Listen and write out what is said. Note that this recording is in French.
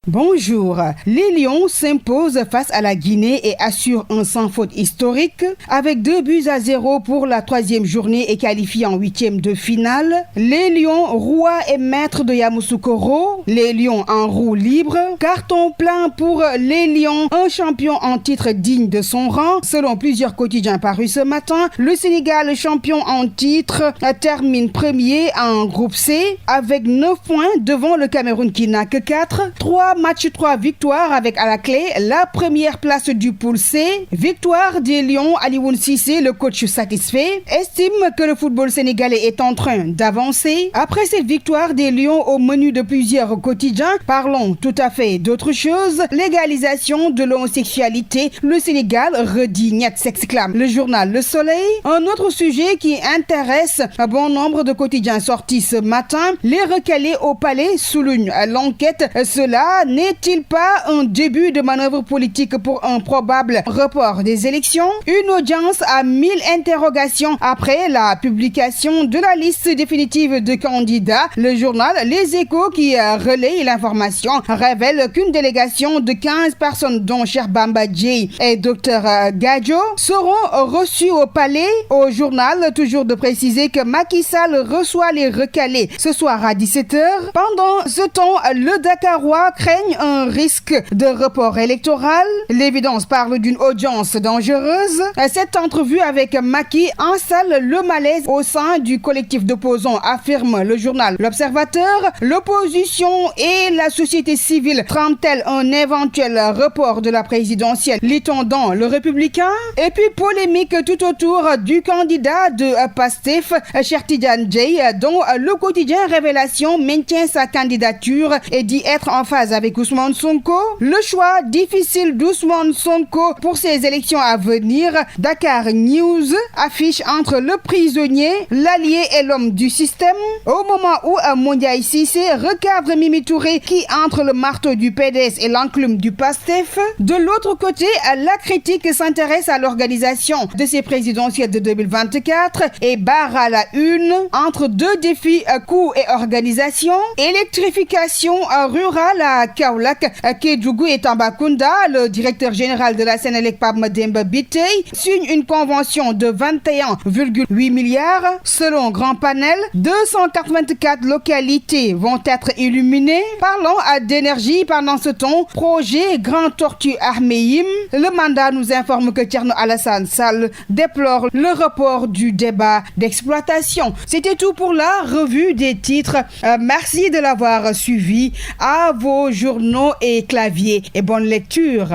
Bonjour. Les Lions s'imposent face à la Guinée et assurent un sans faute historique. Avec 2-0 pour la troisième journée et qualifiés en huitième de finale. Les Lions, rois et maîtres de Yamoussoukro. Les Lions en roue libre. Carton plein pour les Lions, un champion en titre digne de son rang. Selon plusieurs quotidiens parus ce matin, le Sénégal, champion en titre, termine premier en groupe C avec 9 points devant le Cameroun qui n'a que 4. 3 matchs, 3 victoires avec à la clé la première place du pool C. Victoire des Lions, Alioune Cissé, le coach satisfait, estime que le football sénégalais est en train d'avancer. Après cette victoire des Lions au menu de plusieurs quotidiens, parlons tout à fait d'autre chose. Légalisation de l'homosexualité, le Sénégal redit niet, s'exclame le journal Le Soleil. Un autre sujet qui intéresse un bon nombre de quotidiens sortis ce matin, les recalés au palais soulignent l'enquête. Cela n'est-il pas un début de manœuvre politique pour un probable report des élections? Une audience à 1000 interrogations après la publication de la liste définitive de candidats. Le journal Les Échos qui relaye l'information révèle qu'une délégation de 15 personnes dont Cheikh Bamba Dièye et Dr Gadjo seront reçus au palais. Au journal, toujours de préciser que Macky Sall reçoit les recalés ce soir à 17h. Pendant ce temps, le Dakarois craignent un risque de report électoral. L'évidence parle d'une audience dangereuse. Cette entrevue avec Macky installe le malaise au sein du collectif d'opposants, affirme le journal L'Observateur. L'opposition et la société civile trament-elles un éventuel report de la présidentielle, lit-on dans Le Républicain? Et puis polémique tout autour du candidat de Pastef, Cheikh Tidiane Dièye, dont le quotidien Révélation maintient sa candidature et dit être en phase avec Ousmane Sonko. Le choix difficile d'Ousmane Sonko pour ces élections à venir. Dakar News affiche entre le prisonnier, l'allié et l'homme du système. Au moment où Mondiaï Cissé recadre Mimi Touré qui entre le marteau du PDS et l'enclume du PASTEF. De l'autre côté, la critique s'intéresse à l'organisation de ces présidentielles de 2024 et barre à la une entre deux défis, coût et organisation. Électrification rurale à Kaolack, Kédougou et Tambacounda. Le directeur général de la Sénélec, Pape Mademba Bitèye, signe une convention de 21,8 milliards. Selon Grand Panel, 284 localités vont être illuminées. Parlons d'énergie pendant ce temps. Projet Grand Tortue Arméim. Le mandat nous informe que Thierno Alassane Sall déplore le report du débat d'exploitation. C'était tout pour la revue des titres. Merci de l'avoir suivi. À vos journaux et claviers et bonne lecture.